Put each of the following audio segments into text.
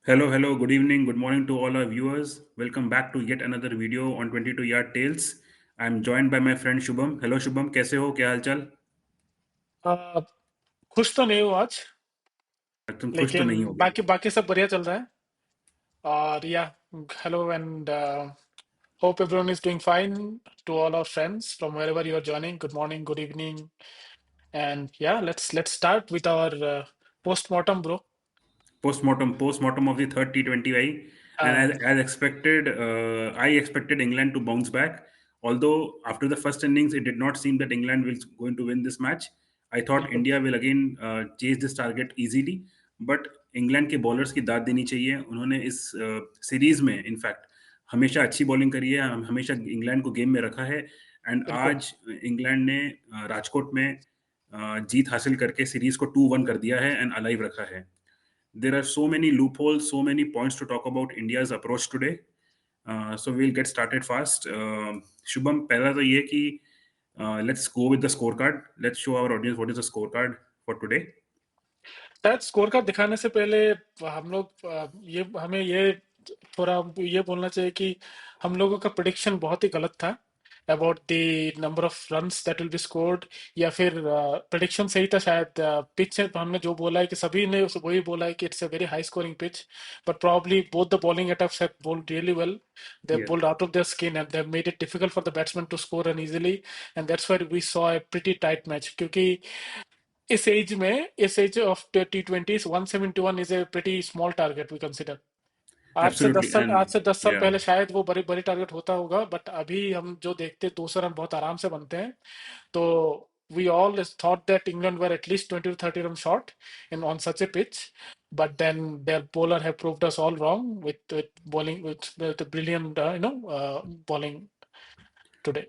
Hello, good evening, good morning to all our viewers. Welcome back to yet another video on 22 Yard Tales. I'm joined by my friend Shubham. Hello Shubham, कैसे हो? क्या हालचाल? आ, खुश तो नहीं हूँ आज। तुम खुश तो लेकिन नहीं होगे। बाकी बाकी सब बढ़िया चल रहा है। और या hello and hope everyone is doing fine. To all our friends from wherever you are joining, good morning, good evening, and yeah, let's start with our post-mortem, bro. Postmortem of the third T20 I, and uh, as expected, I expected England to bounce back. Although after the first innings, it did not seem that England was going to win this match. I thought बिल्कुल India will again chase this target easily, but England के bowlers की दाद देनी चाहिए. उन्होंने इस series में in fact हमेशा अच्छी बॉलिंग करी है, हमेशा इंग्लैंड को गेम में रखा है. एंड बिल्कुल। आज इंग्लैंड ने राजकोट में जीत हासिल करके सीरीज को 2-1 कर दिया है एंड अलाइव रखा है. There are so many loopholes, so many points to talk about India's approach today. So we'll get started fast. Shubham, पहला तो ये कि let's go with the scorecard. Let's show our audience what is the scorecard for today. शायद score card दिखाने से पहले हम लोग ये हमें ये थोड़ा ये बोलना चाहिए कि हम लोगों का प्रिडिक्शन बहुत ही गलत था about the number of runs that will be scored. या फिर प्रिडिक्शन सही था शायद। पिच है हमने जो बोला है कि सभी ने वही बोला है कि it's a very high scoring pitch, but probably both the bowling attacks have bowled really well. They Yeah, bowled out of their skin and they've made it difficult for the batsmen to score run easily, and that's why we saw a pretty tight match. क्योंकि इस age of T20 171 is a pretty small target we consider. absolutely. आज And से 10 साल yeah, पहले शायद वो बड़ी बड़ी टारगेट होता होगा, बट अभी हम जो देखते 200 रन बहुत आराम से बनते हैं। तो we all thought that England were at least 20 to 30 runs short in on such a pitch, but then their bowler have proved us all wrong with bowling with the brilliant bowling today.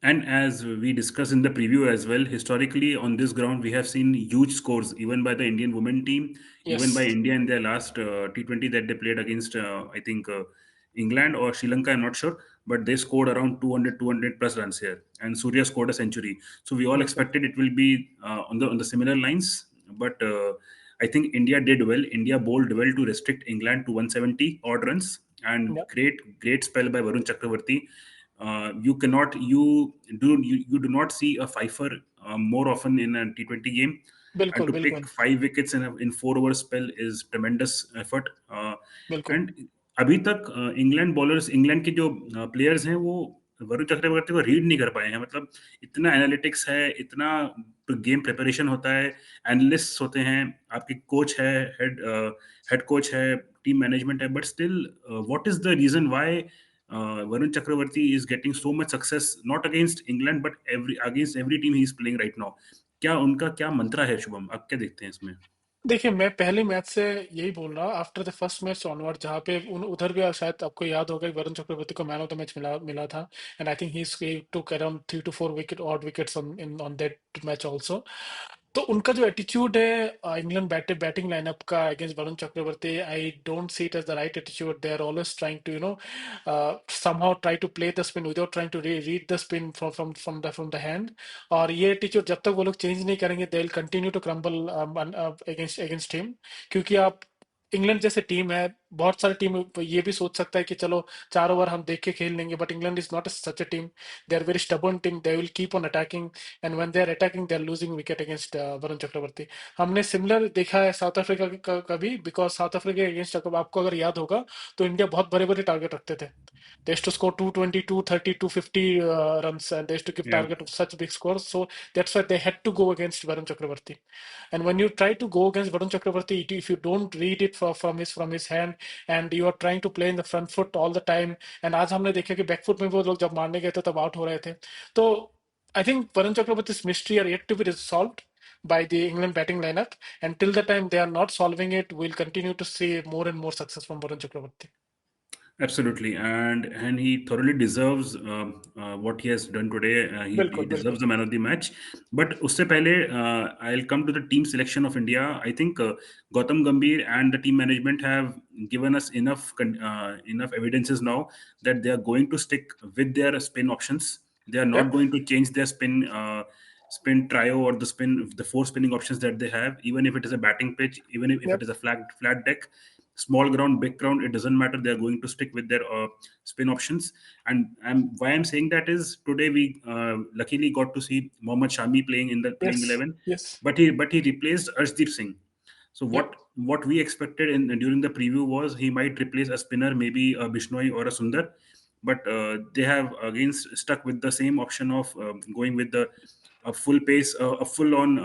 and as we discussed in the preview as well, historically on this ground, we have seen huge scores, even by the Indian women team, even by Yes, India in their last T20 that they played against, I think, England or Sri Lanka, I'm not sure, but they scored around 200 plus runs here. And Surya scored a century. So we all बिल्कुल। expected it will be on the similar lines. But I think India did well. India bowled well to restrict England to 170 odd runs. And Yeah, great spell by Varun Chakravarti. You do not see a fifer more often in a T20 game, and बिल्कुल to pick बिल्कुल 5 wickets in 4 over spell is tremendous effort. बिल्कुल And अभी तक England bowlers, England के जो players हैं वो वरुण चक्रवर्ती को रीड नहीं कर पाए हैं. मतलब इतना एनालिटिक्स है, इतना गेम प्रिपरेशन होता है, एनालिस्ट होते हैं, आपके कोच है, हेड कोच है, टीम मैनेजमेंट है, but still what is the reason why Varun Chakravarti is getting so much success not against England but against every team he is playing right now. क्या उनका क्या मंत्र है शुभम? आप क्या देखते हैं इसमें? देखिए, मैं पहले मैच से यही बोल रहा हूँ after the first match onward, जहाँ पे उधर भी शायद आपको याद होगा कि वरुण चक्रवर्ती को मैन ऑफ द मैच मिला मिला था। And I think he took around 3 to 4 wicket odd wickets on that match also. तो उनका जो एटीट्यूड है इंग्लैंड बैटिंग लाइनअप का against Varun Chakravarti, I don't see it as the right attitude. They are always trying to somehow try to play the spin without trying to read the spin from the hand। और ये attitude जब तक वो लोग change नहीं करेंगे they will continue to crumble against him. क्योंकि आप इंग्लैंड जैसे टीम है, बहुत सारी टीम ये भी सोच सकता है कि चलो 4 ओवर हम देख के खेल लेंगे, but England is not such a team. They are very stubborn team, they will keep on attacking, and when they are attacking they are losing wicket against Varun Chakravarthy. हमने सिमिलर देखा है साउथ अफ्रीका का भी, बिकॉज साउथ अफ्रीका अगेंस्ट आपको अगर याद होगा तो इंडिया बहुत बड़े बड़े टारगेट रखते थे। They used to score 220, 230, 250 runs, and they used to give Yeah, target of such big scores. So that's why they had to go against Varun Chakravarti. And when you try to go against Varun Chakravarti, if you don't read it from his hand, and you are trying to play in the front foot all the time, and आज हमने देखा कि back foot में वो लोग जब मारने गए थे तब आउट हो रहे थे। तो I think Varun Chakravarti's mystery are yet to be solved by the England batting lineup. And till the time they are not solving it, we'll continue to see more and more success from Varun Chakravarti. absolutely, and he thoroughly deserves what he has done today. He बिल्कुल deserves बिल्कुल। the man of the match. But उससे पहले I'll come to the team selection of India. I think Gautam Gambhir and the team management have given us enough evidences now that they are going to stick with their spin options. They are not Yep, going to change their spin trio or the four spinning options that they have, even if it is a batting pitch, even if it yep. is a flat deck. small ground, big ground, it doesn't matter. They're going to stick with their spin options. And why I'm saying that is today we luckily got to see Mohammad Shami playing in the playing Yes. 11, Yes. but he replaced Arshdeep Singh. So Yep. what we expected in during the preview was he might replace a spinner, maybe a Bishnoi or a Sundar, but they have again stuck with the same option of going with the a full pace, a full on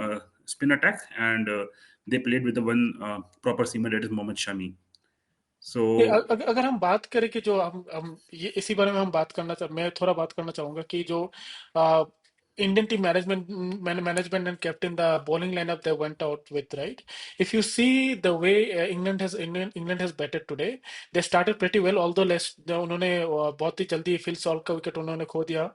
spin attack, and they played with the one proper seamer, that is Mohammad Shami. So अगर हम बात करें कि जो हम ये इसी बारे में हम बात मैं थोड़ा बात करना चाहूंगा कि जो Indian team management and captain the bowling lineup they went out with right if you see the way England has batted today they started pretty well although less उन्होंने बहुत ही जल्दी फिल सॉल्व का विकेट उन्होंने खो दिया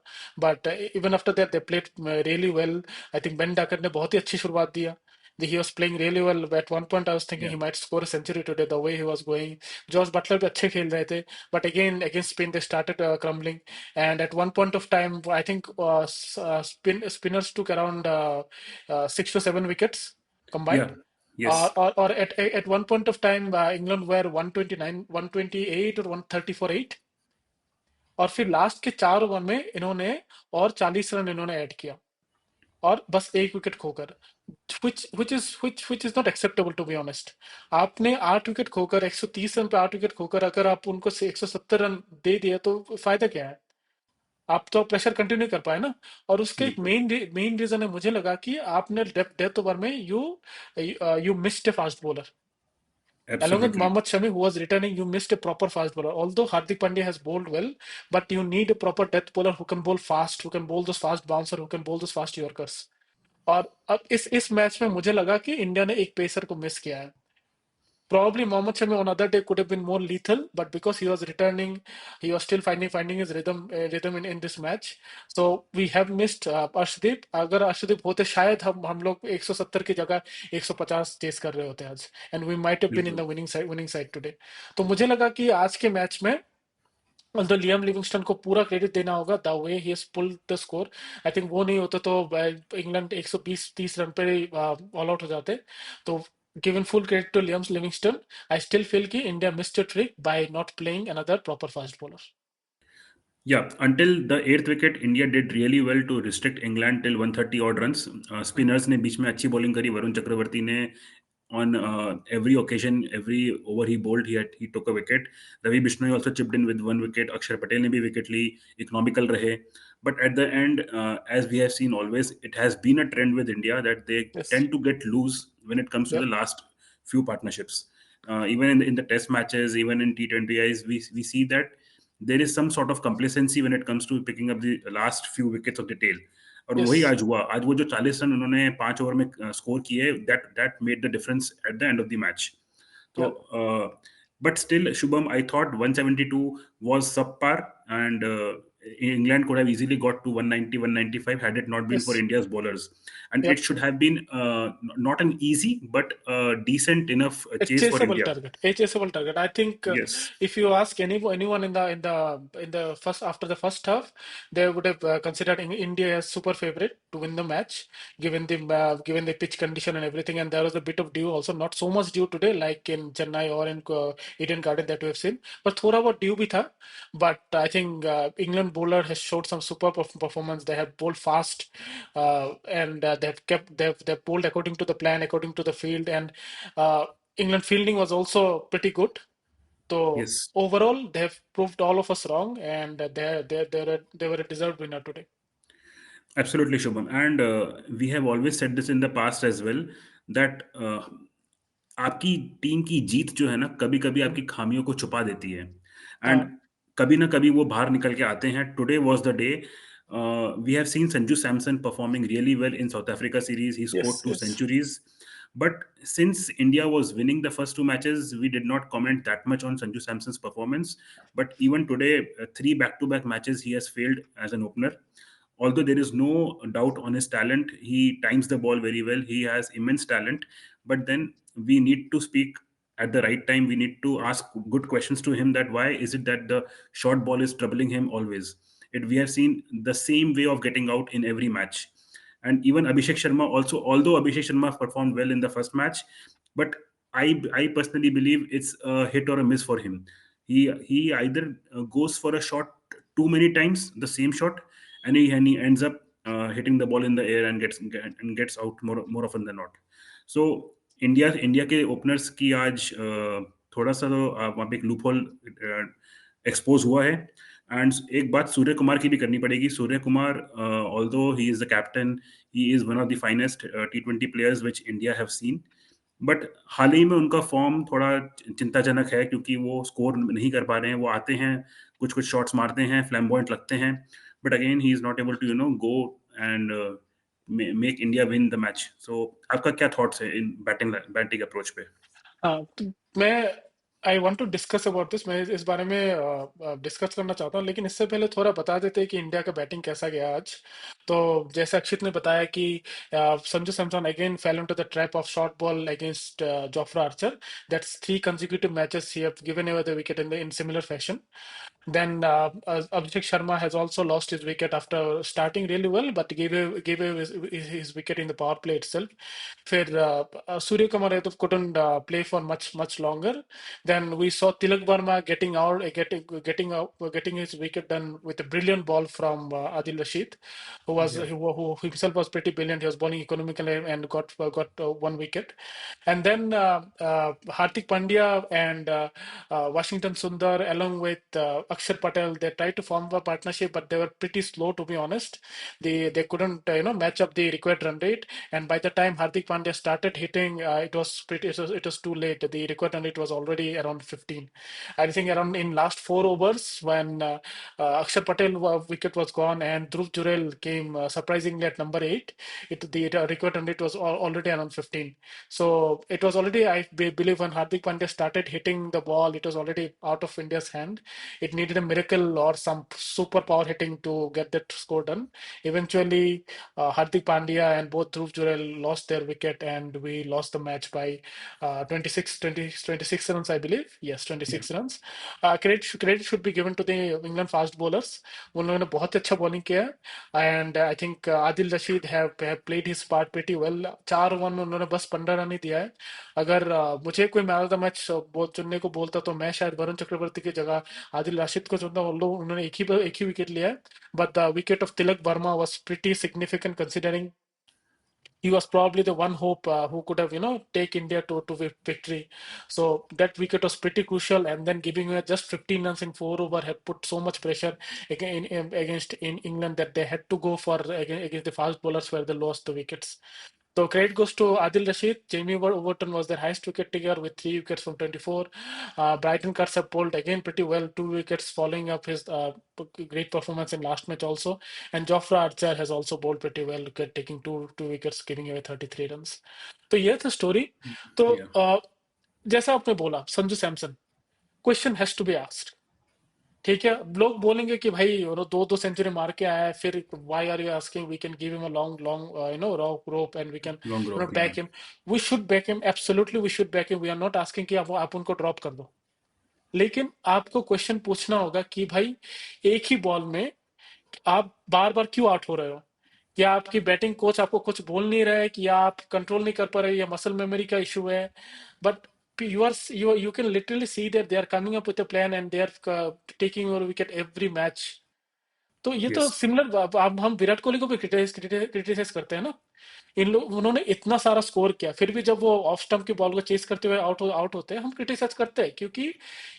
but even after that they played really well I think Ben Duckett ने बहुत ही अच्छी शुरुआत दिया he was playing really well. At one point, I was thinking yeah, he might score a century today. The way he was going, जॉर्ज Buttler भी अच्छे खेल रहे थे but again against spin they started crumbling and at one point of time I think spinners took around 6 to 7 wickets yeah, combined yes, or at one point of time England were 129 128 or 130 for 8 और फिर last के 4 over में इन्होंने और 40 run इन्होंने add किया और बस एक विकेट खोकर which is not acceptable to be honest. आपने 8 विकेट खोकर 130 रन पे 8 विकेट खोकर अगर आप उनको से 170 रन दे दिए तो फायदा क्या है? आप तो प्रेशर कंटिन्यू कर पाए ना और उसका एक बिल्कुल, मेन रीजन है मुझे लगा कि आपने डेथ ओवर में you missed A fast bowler along with absolutely. Mohammad Shami who was returning you missed a proper fast bowler although Hardik Pandya has bowled well but you need a proper death bowler who can bowl fast who can bowl those fast bouncer who can bowl those fast yorkers और अब इस match में मुझे लगा कि India ने एक pacer को मिस किया है probably Mohammad Shami on other day could have been more lethal but because he was returning he was still finding his rhythm in this match so we have missed Arshdeep अगर Arshdeep होते शायद हम लोग 170 की जगह 150 chess कर रहे होते आज and we might have been in बिल्कुल, the winning side today तो मुझे लगा कि आज के मैच में तो लियाम लिविंगस्टन को पूरा क्रेडिट देना होगा the way he has pulled the score I think वो नहीं होता तो इंग्लैंड 120-30 रन पे ऑल आउट हो जाते तो given full credit to Liam Livingstone I still feel कि India missed a trick by not playing another proper fast bowler Yeah, until the eighth wicket, India did really well to restrict England till 130 odd runs. Spinners ने बीच में अच्छी bowling करी. वरुण चक्रवर्ती ने on every occasion, every over he bowled, he took a wicket. Ravi Bishnoi also chipped in with 1 wicket. Akshar Patel ने भी wicket ली, economical रहे. But at the end, as we have seen always, it has been a trend with India that they yes tend to get loose when it comes to the yup last few partnerships. Even in the test matches, even in T20Is, we see that there is some sort of complacency when it comes to picking up the last few wickets of the tail. और yes वही आज हुआ. आज वो जो 40 run उन्होंने 5 over में score किए, that made the difference at the end of the match. Yup So, but still, Shubham, I thought 172 was subpar, and England could have easily got to 190, 195 had it not been yes for India's bowlers. And it yup should have been not an easy, but decent enough A chase for chaseable India. target. A chaseable target. I think Yes, if you ask anyone in the first after the first half, they would have considered India as super favorite to win the match, given the pitch condition and everything. And there was a bit of dew also, not so much dew today like in Chennai or in Eden Garden that we have seen, but थोड़ा बहुत dew भी था. But I think England bowler has showed some super performance. They have bowled fast, and they've bowled according to the plan, according to the field, and uh, England fielding was also pretty good. So yes. overall, they have proved all of us wrong, and they were a deserved winner today. Absolutely, Shubham. And we have always said this in the past as well that आपकी team की जीत जो है ना कभी कभी Mm. आपकी खामियों को छुपा देती है एंड Uh, कभी ना कभी वो बाहर निकल के आते हैं. Today was the day. We have seen Sanju Samson performing really well in South Africa series. He scored yes, two yes, centuries. But since India was winning the first two matches, we did not comment that much on Sanju Samson's performance. But even today, three back-to-back matches, he has failed as an opener. Although there is no doubt on his talent, he times the ball very well. He has immense talent. But then we need to speak at the right time. We need to ask good questions to him that why is it that the short ball is troubling him always? We have seen the same way of getting out in every match. And even Abhishek Sharma also, although Abhishek Sharma performed well in the first match, but I personally believe it's a hit or a miss for him. He either goes for a shot too many times, the same shot, and he ends up hitting the ball in the air and gets out more often than not. So India के openers की आज थोड़ा सा तो वहाँ पे एक loop hole expose हुआ है. एंड एक बात सूर्य कुमार की भी करनी पड़ेगी. Surya Kumar, although he is the captain, he is one of the finest T20 players which India have seen, but हाल ही में उनका फॉर्म थोड़ा चिंताजनक है, क्योंकि वो स्कोर नहीं कर पा रहे हैं. वो आते हैं, कुछ कुछ शॉट्स मारते हैं, फ्लैम्बॉयंट लगते हैं, but again he is not able to go and make India win the match. So आपका क्या थॉट्स है इन बैटिंग अप्रोच पे? हाँ, तो मैं I want to discuss about this. मैं इस बारे में डिस्कस करना चाहता हूँ, लेकिन इससे पहले थोड़ा बता देते हैं कि इंडिया का बैटिंग कैसा गया आज. तो जैसे अक्षित ने बताया कि Sanju Samson again fail into the trap of short ball against Jofra Archer. That's 3 consecutive matches he have given away the wicket in similar fashion. Then Abhishek Sharma has also lost his wicket after starting really well, but gave away his wicket in the power play itself. फिर Surya Kumar Yadav couldn't play for much longer. Then we saw Tilak Verma getting his wicket done with a brilliant ball from Adil Rashid, Yeah. who himself was pretty brilliant. He was bowling economically and got one wicket. And then Hardik Pandya and Washington Sundar, along with Akshar Patel, they tried to form a partnership, but they were pretty slow, to be honest. They couldn't match up the required run rate, and by the time Hardik Pandya started hitting, it was too late. The required run rate was already around 15. I think around in last 4 overs when Akshar Patel wicket was gone and Dhruv Jurel came surprisingly at number 8. The required run rate was already around 15. So it was already, I believe, when Hardik Pandya started hitting the ball, it was already out of India's hand. It needed a miracle or some super power hitting to get that score done. Eventually, Hardik Pandya and both Dhruv Jurel lost their wicket, and we lost the match by 26 runs, I believe. Yes, Yeah. 26 runs. Credit should be given to the England fast bowlers. उन्होंने बहुत अच्छा bowling किया, and I think Adil Rashid have played his part pretty well. 4 over में उन्होंने बस 15 run ही दिया है. अगर मुझे कोई मैन ऑफ द मैच चुनने को बोलता तो मैं शायद वरुण चक्रवर्ती की जगह आदिल राशिद को चुनता. उन्होंने एक ही विकेट लिया है, but the wicket of Tilak Varma was pretty significant considering he was probably the one hope who could have take India to victory. So that wicket was pretty crucial, and then giving away just 15 runs in 4 overs had put so much pressure against in England that they had to go for against the fast bowlers where they lost the wickets. So credit goes to Adil Rashid. Jamie Overton was their highest wicket taker with 3 wickets from 24. Brighton Cursor pulled again pretty well, 2 wickets following up his great performance in last match also. And Jofra Archer has also bowled pretty well, taking two wickets, giving away 33 runs. तो ये था story. तो Yeah. जैसा आपने बोला Sanju Samson, question has to be asked. ठीक है, लोग बोलेंगे कि भाई दो दो सेंचुरी मार के आया है, फिर why are you asking, we can give him a long long rope and we can Long rope. Yeah. Back him. We should back him, absolutely we should back him. We are not asking कि आप उनको drop कर दो, लेकिन आपको question पूछना होगा कि भाई एक ही बॉल में आप बार बार क्यों आउट हो रहे हो. या आपकी बैटिंग कोच आपको कुछ बोल नहीं रहा है, कि या आप कंट्रोल नहीं कर पा रहे, या मसल मेमोरी का इशू है. But you can literally see that they are coming up with a plan and they are taking your wicket every match. तो ये तो Yes. सिमिलर, अब हम विराट कोहली को भी क्रिटिसाइज करते हैं ना. उन्होंने इतना सारा स्कोर किया, फिर भी जब वो ऑफ स्टंप की बॉल को चेस करते हुए आउट होते हैं, हम क्रिटिसाइज करते हैं, क्योंकि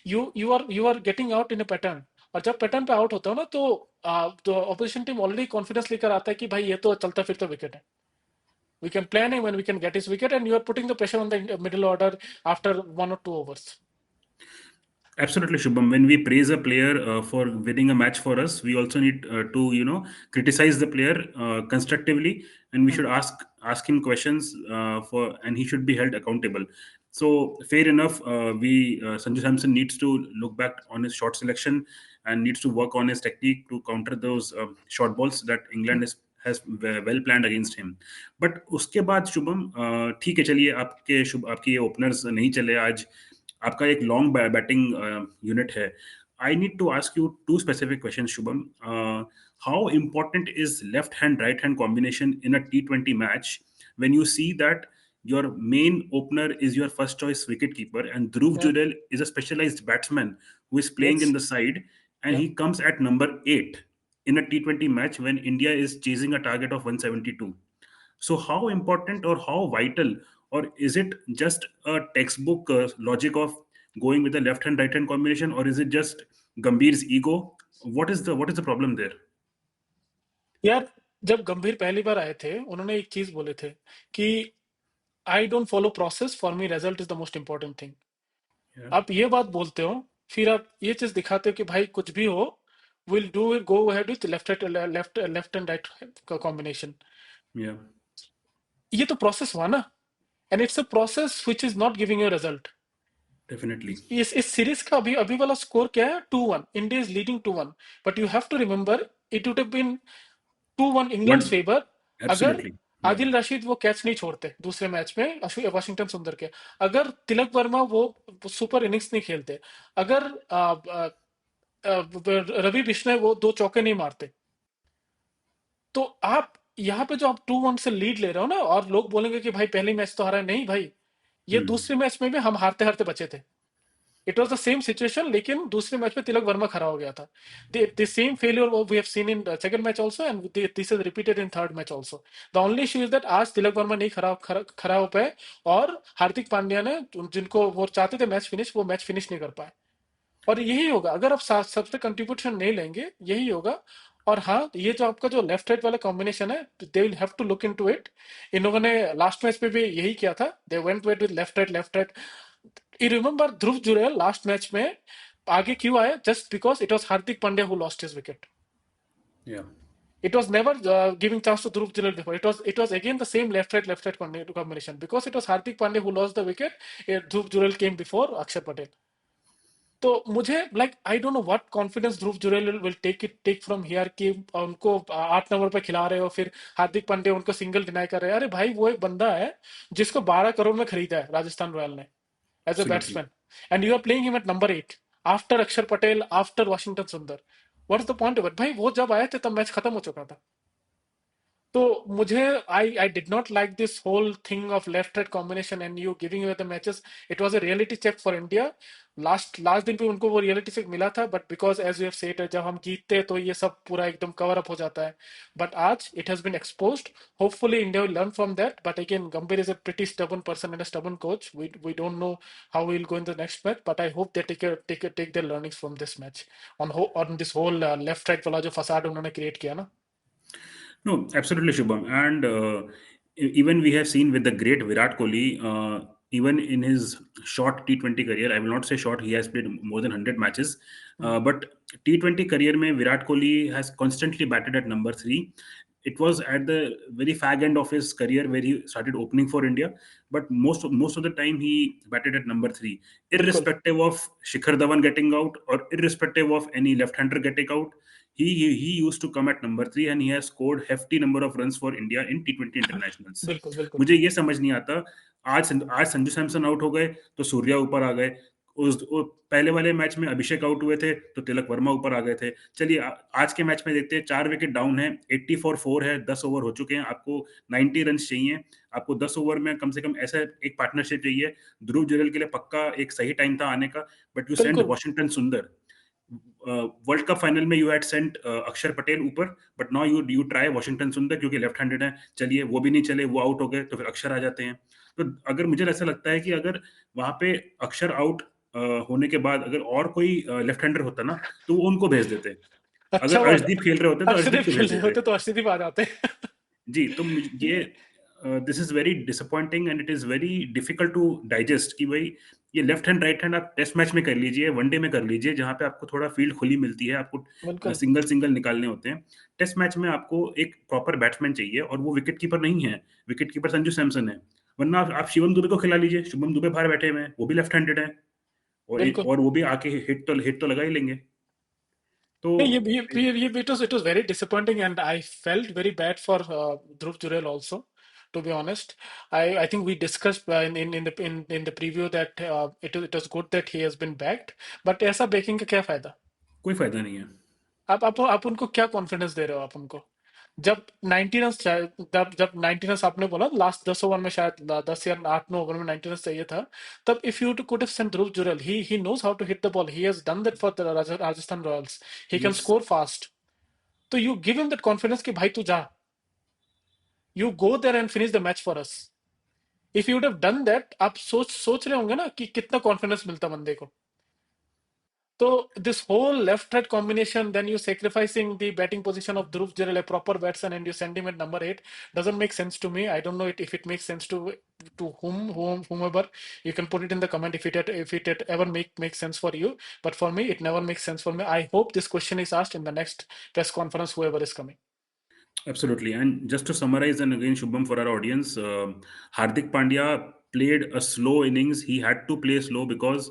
you are getting out in a pattern. और जब पैटर्न पे आउट होता हो ना, तो ऑपोजिशन टीम ऑलरेडी कॉन्फिडेंस लेकर आता है कि भाई ये तो चलता फिरता विकेट है. We can plan him when we can get his wicket, and you are putting the pressure on the middle order after 1 or 2 overs. Absolutely, Shubham. When we praise a player for winning a match for us, we also need to, criticize the player constructively, and we should ask him questions and he should be held accountable. So, fair enough. Sanju Samson needs to look back on his shot selection and needs to work on his technique to counter those short balls that England has well planned against him. But उसके बाद शुभम, ठीक है, चलिए आपके ये openers नहीं चले आज, आपका एक लॉन्ग बैटिंग यूनिट है. I need to ask you two specific question Shubham. How important is left hand right hand combination in a T20 match when you see that your main opener is your first choice wicket keeper, and Dhruv Yeah. Jurel is a specialized batsman who is playing in Yes. the side, and Yeah. he comes at number 8 in a T20 match when India is chasing a target of 172. So how important or how vital, or is it just a textbook logic of going with the left hand right hand combination, or is it just Gambhir's ego? What is the problem there? यार, जब गंभीर पहली बार आए थे उन्होंने एक चीज बोले थे कि I don't follow process, for me result is the most important thing. Yeah, आप ये बात बोलते हो, फिर आप ये चीज दिखाते हो कि भाई कुछ भी हो, will do go ahead with left and right का कॉम्बिनेशन। yeah, ये तो प्रोसेस हुआ ना, and it's a process which is not giving you result. definitely. इस सीरीज का अभी अभी वाला स्कोर क्या है? 2-1, India is leading 2-1। But you have to remember, it would have been 2-1 England's One, favour अगर absolutely. Yeah, आदिल रशीद वो कैच नहीं छोड़ते दूसरे मैच में वाशिंगटन सुंदर के, अगर तिलक वर्मा वो सुपर इनिंग्स नहीं खेलते, अगर रवि बिश्नोई वो 2 चौके नहीं मारते, तो आप यहाँ पे जो आप 2-1 से लीड ले रहे हो ना, और लोग बोलेंगे कि भाई पहले मैच तो हारा है। नहीं भाई, ये hmm. दूसरे मैच में भी हम हारते हारते बचे थे। It was the same situation, लेकिन दूसरे मैच में तिलक वर्मा खड़ा हो गया था। The same failure we have seen in second match also, and this is repeated in third match also. The only issue is that आज तिलक वर्मा नहीं खड़ा हो पाए, और हार्दिक पांड्या ने, जिनको वो चाहते थे मैच फिनिश, वो मैच फिनिश नहीं कर पाए। और यही होगा अगर आप सबसे कंट्रीब्यूशन नहीं लेंगे, यही होगा। और हाँ, ये जो आपका जो लेफ्ट राइट वाला कॉम्बिनेशन है, they will have to look into it. इन लोगों ने लास्ट मैच पे भी यही किया था, they went with left right left right. You remember Dhruv Jurel last match में आगे क्यों आए? Just because it was Hardik Pandya who lost his wicket. Yeah, It was never giving chance to Dhruv Jural before. It was again the same left right combination, because it was Hardik Pandya who lost the wicket. Dhruv Jural came before Akshar Patel. तो मुझे like I don't know what confidence Dhruv Jurel will take from here कि उनको 8 number पे खिला रहे हो, फिर हार्दिक पांड्या उनको सिंगल डिनाई कर रहे हैं। अरे भाई, वो एक बंदा है जिसको 12 करोड़ में खरीदा है राजस्थान रॉयल ने as a absolutely. Batsman, and you are playing him at number 8 after Akshar Patel, after Washington Sundar. What is the point of it? भाई वो जब आए थे तब मैच खत्म हो चुका था। तो मुझे I did not like this whole thing of left right combination and you giving away the matches. It was a reality check for India. Last last दिन पे उनको वो रियलिटी चेक मिला था, but because as you have said, जब हम जीतते हैं तो ये सब पूरा एकदम कवर अप हो जाता है। बट आज it has been exposed. Hopefully India will learn from that, but again Gambhir is a pretty stubborn person and a stubborn coach. We don't know how will go in the next match, but I hope they take their learnings from this match on this whole left right वाला जो facade उन्होंने create किया ना। No, absolutely, Shubham. And even we have seen with the great Virat Kohli, even in his short T20 career, I will not say short, he has played more than 100 matches. Hmm, But T20 career mein Virat Kohli has constantly batted at number 3. It was at the very fag end of his career where he started opening for India, but most of the time he batted at number 3, बिल्कुल irrespective of Shikhar Dhawan getting out or irrespective of any left-hander getting out. He used to come at number 3 and he has scored hefty number of runs for India in T20 internationals. बिल्कुल बिल्कुल मुझे ये समझ नहीं आता, आज Sanju Samson out हो गए तो सूर्या ऊपर आ गए, पहले वाले मैच में अभिषेक आउट हुए थे तो तिलक वर्मा ऊपर आ गए थे। चलिए आज के मैच में देखते हैं, 4 विकेट डाउन है, 80 फॉर 4 है, 10 ओवर हो चुके हैं, आपको 90 रन चाहिए, आपको 10 ओवर में कम से कम ऐसा एक पार्टनरशिप चाहिए। ध्रुव जुरैल के लिए पक्का एक सही टाइम था आने का, बट यू सेंड बिल्कुल वॉशिंगटन सुंदर। वर्ल्ड कप फाइनल में यू हैड सेंट अक्षर पटेल ऊपर, but now you try Washington सुंदर क्योंकि लेफ्ट हैंडेड है। चलिए वो भी नहीं चले, वो आउट हो गए तो फिर अक्षर आ जाते हैं। तो अगर मुझे ऐसा लगता है कि अगर वहां पे अक्षर आउट होने के बाद अगर और कोई लेफ्ट हैंडर होता ना तो वो उनको भेज देते। अच्छा अगर हुआ अर्शदीप खेल रहे होते तो अर्शदीप अर्शदीप को खेल भेज रहे देते। होते तो अर्शदीप आ जाते। जी, तो ये this is very disappointing and it is very difficult to digest कि भाई ये लेफ्ट हैंड राइट हैंड आप टेस्ट मैच में कर लीजिए, वनडे में कर लीजिए, जहां पे आपको थोड़ा फील्ड खुली मिलती है, आपको बिल्कुल सिंगल सिंगल निकालने होते हैं। टेस्ट मैच में आपको एक प्रॉपर बैट्समैन चाहिए और वो विकेट कीपर नहीं है, विकेट कीपर संजू सैमसन है। वरना आप शिवम दुबे को खिला लीजिए, शुभम दुबे बाहर बैठे हुए हैं, वो भी लेफ्ट हैंडेड है, बिल्कुल। और वो भी आके हिट तो लगा ही लेंगे। तो नहीं, ये it was very disappointing, and I felt very bad for Dhruv Jurel also, to be honest. I think we discussed in the preview that it was good that he has been backed, but ऐसा backing का क्या फायदा? कोई फायदा नहीं है। आप उनको क्या कॉन्फिडेंस दे रहे हो आप उनको? जब 90 रन जब जब 90 रन आपने बोला लास्ट 10 ओवर में, शायद 10 या 8-9 ओवर में 90 रन चाहिए था, तब if you could have sent Dhruv Jurel, he knows how to hit the ball, he has done that for the Rajasthan Royals, he can yes, score fast. तो you give him that confidence कि भाई तू जा, you go there and finish the match for us. If you would have done that, आप सोच रहे होंगे ना कि कितना कॉन्फिडेंस मिलता बंदे को। So this whole left-right combination, then you sacrificing the batting position of Dhruv Jurel, a proper batsman, and you send him at number 8, doesn't make sense to me. I don't know if it makes sense to whomever. You can put it in the comment if it ever make sense for you. But for me, it never makes sense for me. I hope this question is asked in the next press conference, whoever is coming. absolutely. And just to summarize, and again, Shubham, for our audience, Hardik Pandya played a slow innings. He had to play slow because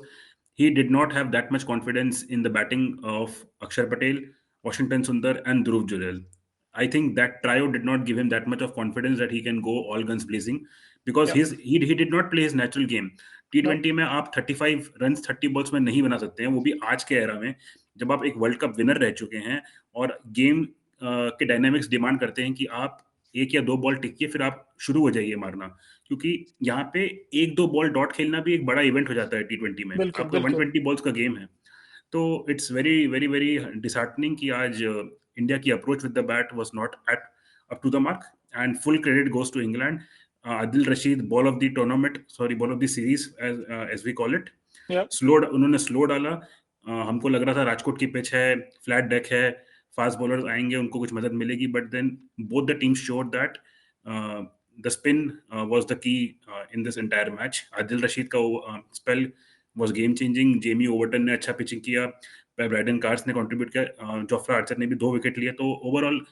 he did not have that much confidence in the batting of Akshar Patel, Washington Sundar, and Dhruv Jurel. I think that trio did not give him that much of confidence that he can go all guns blazing because Yeah. he did not play his natural game. No. T20 में आप 35 run 30 balls में नहीं बना सकते हैं, वो भी आज के एरा में जब आप एक वर्ल्ड कप विनर रह चुके हैं और गेम के डायनामिक्स डिमांड करते हैं कि आप एक या दो बॉल टिकिए फिर आप शुरू हो जाइए मारना, क्योंकि यहाँ पे एक दो बॉल डॉट खेलना भी एक बड़ा इवेंट हो जाता है T20 में, बिल्कुल आपका बिल्कुल 120 बॉल्स का गेम है। तो it's very very very disheartening कि आज इंडिया की approach with the bat was not at up to the mark, and full credit goes to England. Adil Rashid ball of the tournament, sorry ball of the series as we call it, Yeah. उन्होंने slow डाला। हमको लग रहा था राजकोट की pitch है, flat deck है, fast bowlers आएंगे, उनको कुछ मदद मिलेगी, but then both the teams showed that the spin was the key in this entire match. Adil Rashid का spell was game changing, Jamie Overton ने अच्छा पिचिंग किया, ब्राइडन कार्स ने कंट्रीब्यूट किया, जोफ्रा आर्चर ने भी 2 विकेट लिए, तो overall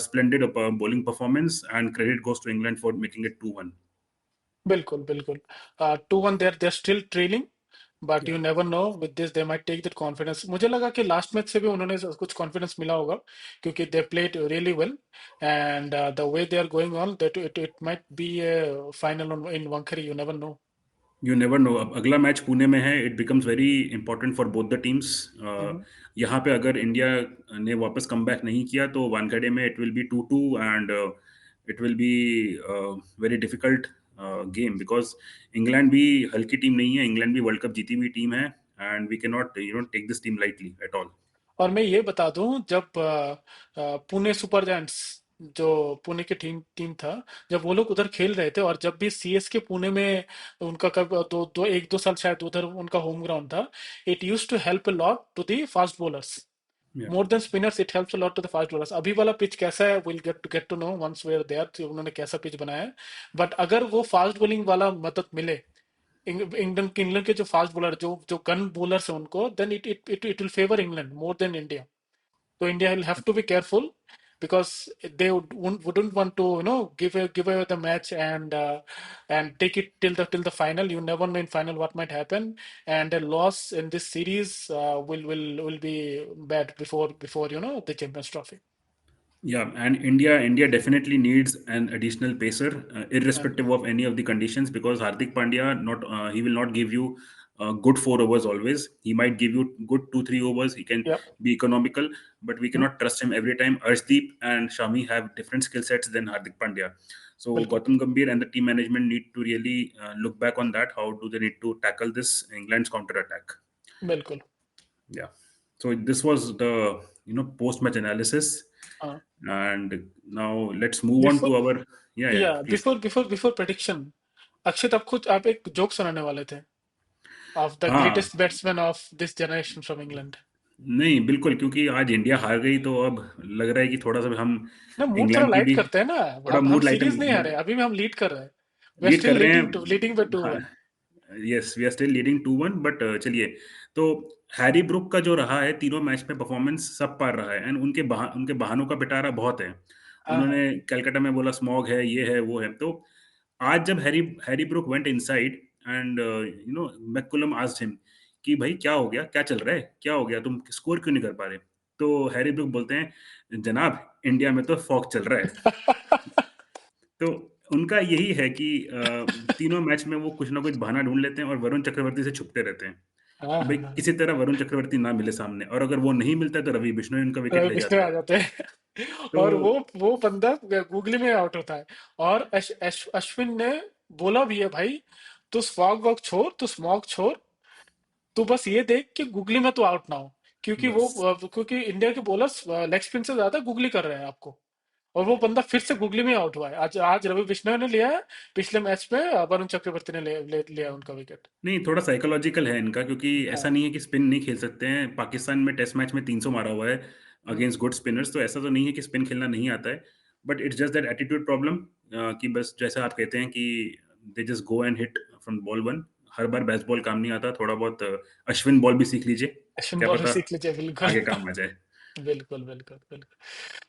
splendid bowling performance and credit goes to England for making it 2-1। बिल्कुल बिल्कुल। 2-1, they're still trailing, but yeah you never know, with this they might take that confidence. मुझे लगा कि लास्ट मैच से भी उन्होंने कुछ कॉन्फिडेंस मिला होगा, क्योंकि they played really well, and the way they are going on, that it might be a final in Wankhede, you never know. You never know. अब अगला मैच पुणे में है, it becomes very important for both the teams. यहाँ पे अगर India ने वापस कम बैक नहीं किया तो वानखेड़े में it will be 2-2, and it will be very difficult game, because England भी हल्की टीम नहीं है, इंग्लैंड भी वर्ल्ड कप जीती हुई टीम है, and we can not take this team lightly at all. और मैं ये बता दूं, जब पुणे सुपर जायंट्स, जो पुणे की टीम टीम था, जब वो लोग उधर खेल रहे थे, और जब भी सीएसके पुणे में उनका कब दो दो एक दो साल शायद उधर उनका होम ग्राउंड था, it use to help a lot to the fast bowlers, yeah more than spinners, it helps a lot to the fast bowlers. अभी वाला पिच कैसा है, will get to know once we are there, उन्होंने कैसा pitch बनाया है। But अगर वो फास्ट बॉलिंग वाला मदद मिले, इंग्लैंड इंग्लैंड के जो फास्ट बॉलर, जो जो गन बॉलर्स है उनको, then it will favour England more than India. So India will have to be careful, because they wouldn't want to, give away the match, and take it till the final. You never know in final what might happen, and a loss in this series will be bad before the Champions Trophy. Yeah, and India definitely needs an additional pacer, Yeah. irrespective of any of the conditions, because Hardik Pandya not he will not give you good 4 overs always. He might give you good 2-3 overs. He can Yep. be economical, but we Hmm. cannot trust him every time. Arshdeep and Shami have different skill sets than Hardik Pandya. So बिल्कुल Gautam Gambhir and the team management need to really look back on that. How do they need to tackle this England's counter attack? बिल्कुल। Yeah. So this was the post match analysis, हाँ। and now let's move on before to our, yeah, या please. Before prediction, अक्षित, आप एक joke सुनाने वाले थे, of the हाँ, greatest batsman of this generation from England. नहीं बिल्कुल, क्योंकि आज इंडिया हार गई तो अब लग रहा है कि थोड़ा सा हम ना, मूड थोड़ा इंग्लैंड की लाइट भी करते हैं ना। थोड़ा हम मूड लाइटन सीरीज नहीं हारे, अभी भी हम लीड कर रहे हैं। वी आर लीड स्टिल कर रहे लीडिंग बाय हैं। टू हाँ, one yes, we are still leading 2-1, but चलिए। तो हैरी ब्रुक का जो रहा है तीनों मैच में परफॉर्मेंस सब पार रहा है, एंड उनके बहानों का पिटारा बहुत है। हाँ हाँ। उन्होंने कलकत्ता में बोला स्मॉग है, ये है, वो है। तो आज जब Harry Harry Brook went inside, and McCullum asked him कि भाई क्या हो गया, क्या चल रहा है, क्या हो गया, तुम स्कोर क्यों नहीं कर पा रहे? तो हैरी ब्रुक बोलते हैं, जनाब इंडिया में तो फॉग चल रहा है। तो उनका यही है कि तीनों मैच में वो कुछ ना कुछ बहाना ढूंढ लेते हैं और वरुण चक्रवर्ती से छुपते रहते हैं। हाँ कि भाई हाँ हाँ। किसी तरह वरुण चक्रवर्ती ना मिले सामने, और अगर वो नहीं मिलता है तो रवि बिश्नोई उनका विकेट रवि ले बिश्नोई जाते आ हैं। जाते हैं तो और वो बंदा गूगली में आउट होता है। और अश्विन ने बोला भी है भाई, तू स्मॉग वॉक छोड़, तू स्मॉग छोड़, तू बस ये देख कि गूगली में तू आउट ना हो। क्योंकि वो बस क्योंकि इंडिया के बॉलर्स लेग स्पिन से ज्यादा गूगली कर रहे हैं आपको। और वो बंदा फिर से गूगली में आउट हुआ है। आज आज रवि बिश्नोई ने लिया है, पिछले मैच में वरुण चक्रवर्ती ने लिया उनका विकेट। नहीं, थोड़ा साइकोलॉजिकल है इनका, क्योंकि ऐसा हाँ। नहीं है कि स्पिन नहीं खेल सकते हैं। पाकिस्तान में टेस्ट मैच में 300 मारा हुआ है हम्म, अगेंस्ट गुड स्पिनर्स, तो ऐसा तो नहीं है कि स्पिन खेलना नहीं आता है। But it's just that attitude problem, कि बस जैसा आप कहते हैं कि they just go and hit from ball one. Her bar best ball काम नहीं आता, थोड़ा बहुत अश्विन बॉल भी सीख लीजिए, अश्विन क्या बॉलर पता सीख लीजिए, बिल्कुल। आगे काम आ जाए। बिल्कुल बिल्कुल बिल्कुल।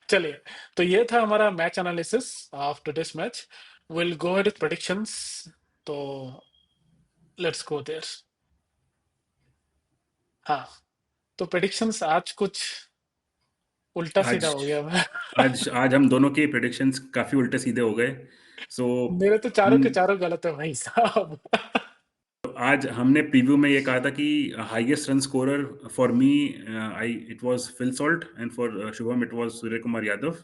चलिए, तो ये था हमारा match analysis of today's match. Will go with predictions. तो लेट्स गो देयर। हाँ, तो प्रेडिक्शंस आज कुछ उल्टा सीधा आज हो गया। आज आज हम दोनों के प्रेडिक्शंस काफी उल्टे सीधे हो गए। सो मेरे तो चारों हम के चारों गलत है भाई साहब। आज हमने प्रीव्यू में ये कहा था कि highest run scorer for me, I it was Phil Salt, and for Shubham it was Surya Kumar Yadav.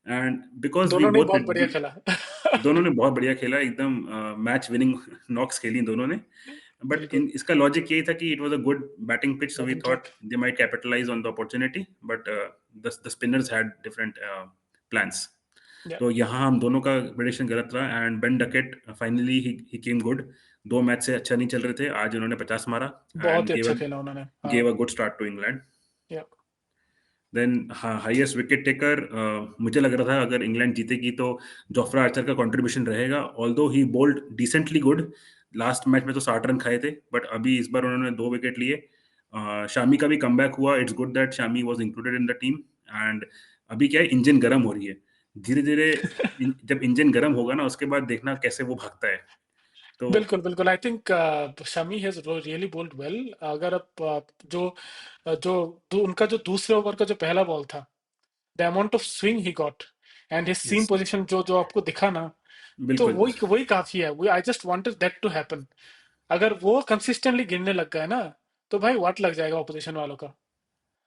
And because we दोनों ने बोथ, बहुत बढ़िया खेला। दोनों ने बहुत बढ़िया खेला एकदम, मैच विनिंग नॉक्स खेली दोनों ने। बट बिल्कुल। इन इसका लॉजिक यही था कि it was a good batting pitch, so we batting thought pitch. They might capitalise on the opportunity, but the spinners had different plans. Yeah, तो यहाँ हम दोनों का प्रेडिक्शन गलत रहा, and Ben Duckett finally he came good. 2 match से अच्छा नहीं चल रहे थे, आज उन्होंने 50 मारा बहुत एंड ही अच्छा खेला उन्होंने, हाँ। gave a good start to England. Yeah, then highest wicket taker, मुझे लग रहा था अगर इंग्लैंड जीतेगी तो जोफ्रा आर्चर का कंट्रीब्यूशन रहेगा, although he bowled decently good. Last match में तो 60 रन खाए थे, बट अभी इस बार उन्होंने 2 विकेट लिए। शामी का भी कमबैक हुआ, it's good that Shami was included in the team. And अभी क्या है, इंजन गर्म हो रही है धीरे धीरे। जब इंजन गर्म होगा ना, उसके बाद देखना कैसे वो भागता है। तो बिल्कुल बिल्कुल। I think Shami has really bowled well. अगर आप जो जो उनका जो दूसरे ओवर का जो पहला बॉल था, the amount of swing he got and his seam yes, position जो जो आपको दिखा ना, तो बिल्कुल। वही वही काफी है। We I just wanted that to happen. अगर वो कंसिस्टेंटली गिरने लग गए ना, तो भाई वाट लग जाएगा ऑपोजिशन वालों का।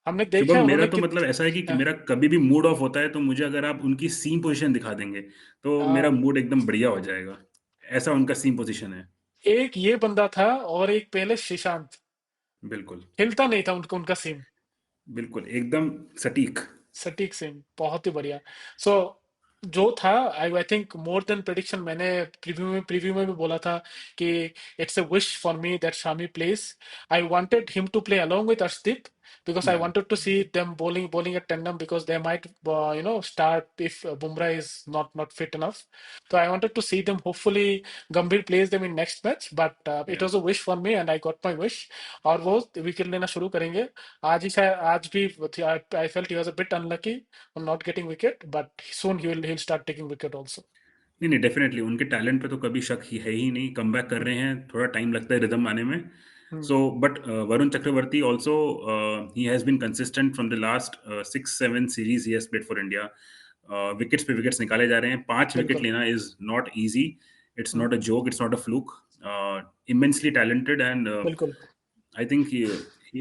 हमने देखा शुभम, है मेरा उन्होंने तो मतलब ऐसा है कि मेरा कभी भी मूड ऑफ होता है तो मुझे अगर आप उनकी सीम पोजीशन दिखा देंगे तो मेरा हाँ, मूड एकदम बढ़िया हो जाएगा। ऐसा उनका सीम पोजीशन है। एक ये बंदा था और एक पहले श्रीशांत। बिल्कुल, हिलता नहीं था उनका उनका सीम। बिल्कुल एकदम सटीक। सटीक सिंह बहुत ही बढ़िया। सो जो था, I think more than prediction, मैंने प्रीव्यू में भी बोला था कि it's a wish for me that Shami plays. I wanted him to play along with Arshdeep because I या wanted to see them bowling at tandem because they might start if Bumrah is not fit enough. So I wanted to see them. Hopefully Gambhir plays them in next match, but it या was a wish for me and I got my wish. और वो wicket लेना शुरू करेंगे। आज ही शायद, आज भी I felt he was a bit unlucky on not getting wicket, but soon he'll start taking wicket also. नहीं, नहीं, डेफिनेटली उनके टैलेंट पे तो कभी शक ही है ही नहीं। कमबैक कर रहे हैं, थोड़ा टाइम लगता है रिदम आने में। Hmm, so but Varun Chakravarthy also, he has been consistent from the last 6-7 series he has played for India. Wickets पे विकेट्स निकाले जा रहे हैं। 5 विकेट बिल्कुल। लेना is not easy, it's Hmm, not a joke, it's not a fluke. Immensely talented, and बिल्कुल। I think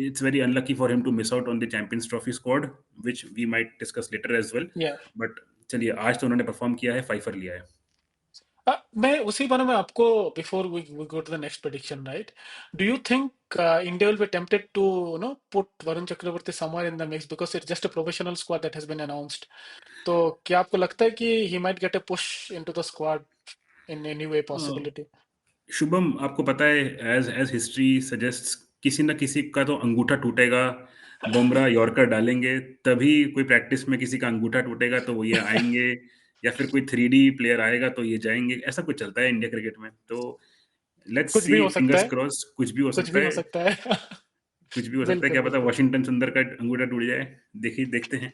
it's very unlucky for him to miss out on the Champions Trophy squad, which we might discuss later as well. Yeah. But चलिए, आज तो उन्होंने perform किया है, fifer लिया है। मैं उसी बारे में आपको, before we go to the next prediction, right, do you think India will be tempted to put Varun Chakravarthy somewhere in the mix because it's just a professional squad that has been announced? तो क्या आपको लगता है कि he might get a push into the squad in any way possibility? Shubham, आपको पता है, as as history suggest, किसी न किसी का तो अंगूठा टूटेगा। बुमराह यॉर्कर डालेंगे, तभी कोई प्रैक्टिस में किसी का अंगूठा टूटेगा तो वो ये आएंगे, या फिर कोई 3D प्लेयर आएगा तो ये जाएंगे। ऐसा कुछ चलता है इंडिया क्रिकेट में। तो लेट्स कुछ भी सी, हो सकता फिंगर्स है। क्रॉस, कुछ भी हो कुछ सकता भी हो है। सकता है। कुछ भी हो सकता है, बिल्कुल क्या पता बिल्कुल। वॉशिंगटन सुंदर का अंगूठा टूट जाए। देखिए, देखते हैं।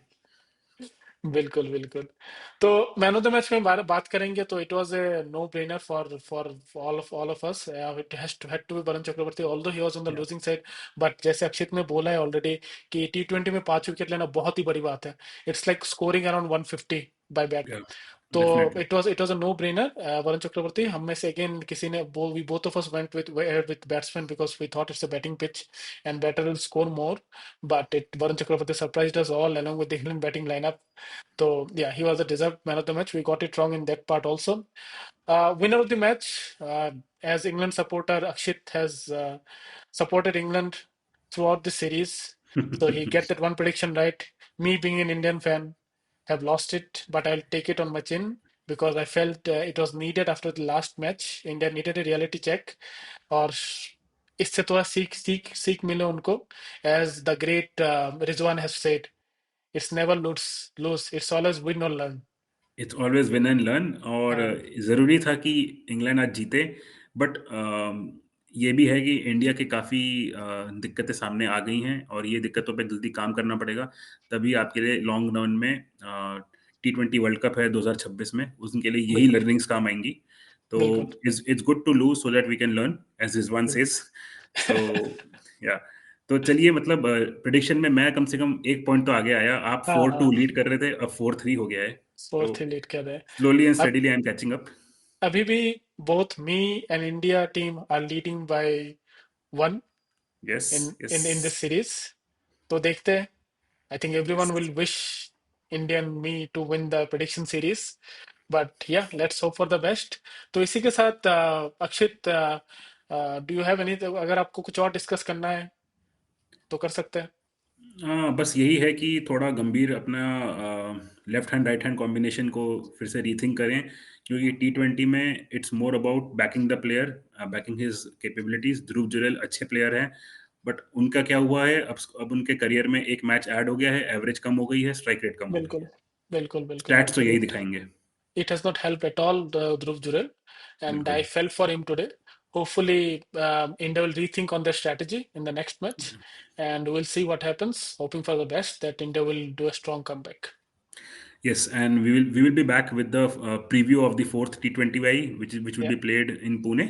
बिल्कुल बिल्कुल। तो मैन ऑफ द मैच में बात करेंगे तो it was a no brainer for all of us. It had to be Varun Chakravarthy although he was on the Yeah. Losing side. But जैसे अक्षित ने बोला है ऑलरेडी कि T20 में 5 विकेट लेना बहुत ही बड़ी बात है। It's like scoring around 150 by bat. Yeah, तो definitely. it was a no brainer. Varun Chakravarthy, हम में से again किसी ने we both of us went with batsman because we thought it's a batting pitch and batter will score more, but Varun Chakravarti surprised us all along with the England batting lineup. So yeah, he was a deserved man of the match. We got it wrong in that part also. Winner of the match, as England supporter, Akshit has supported England throughout the series. So he get that one prediction right. Me being an Indian fan, have lost it, but I'll take it on my chin because I felt it was needed after the last match. India needed a reality check, और इससे थोड़ा सीख मिले उनको. As the great Rizwan has said, it's never lose. It's always win or learn. It's always win and learn, और हाँ, ज़रूरी था कि इंग्लैंड आज जीते, बट ये भी है कि इंडिया के काफ़ी दिक्कतें सामने आ गई हैं, और ये दिक्कतों पे जल्दी काम करना पड़ेगा, तभी आपके लिए लॉन्ग रन में T20 वर्ल्ड कप है 2026 में, उनके लिए यही बिल्कुल, लर्निंग्स काम आएंगी. तो बिल्कुल, it's good to lose so that we can learn, as Rizwan बिल्कुल. सेज. सो या, तो चलिए, मतलब प्रिडिक्शन में मैं कम से कम एक पॉइंट तो आगे आया. आप हाँ, 4-2 हाँ, लीड कर रहे थे, अब 4-3 हो गया है. तो फोर्थ लीड कर रहे हैं. slowly and अब steadily I'm catching up. अभी भी both me and India team are leading by one Yes, in this yes. series. तो देखते हैं. I think everyone Yes. will wish India and me to win the prediction series. But yeah, let's hope for the best. तो इसी के साथ अक्षित, do you have any, अगर आपको कुछ और डिस्कस करना है तो कर सकते हैं. हाँ, बस यही है कि थोड़ा गंभीर अपना left hand right hand combination को फिर से रीथिंक करें, क्योंकि T20 में it's more about backing the player, backing his capabilities. Dhruv Jurel अच्छे प्लेयर हैं, बट उनका क्या हुआ है, अब उनके करियर में एक मैच ऐड हो गया है, एवरेज कम हो गई है, स्ट्राइक रेट कम हो गई बिल्कुल, है. बिल्कुल, बिल्कुल, स्टैट्स तो बिल्कुल. यही दिखाएंगे. It has not helped at all, Dhruv Jurel, and I बिल्कुल. fell for him today. Hopefully, India will rethink on their strategy in the next match, and we'll see what happens. Hoping for the best that India will do a strong comeback. Yes, and we will be back with the preview of the fourth T20I, which will Yeah, be played in Pune.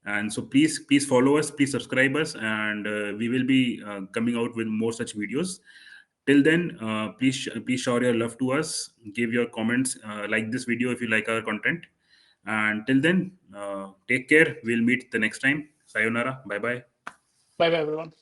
And so please follow us, please subscribe us, and we will be coming out with more such videos. Till then, please show your love to us. Give your comments, like this video if you like our content. And till then, take care. We'll meet the next time. Sayonara. Bye bye. bye bye, everyone.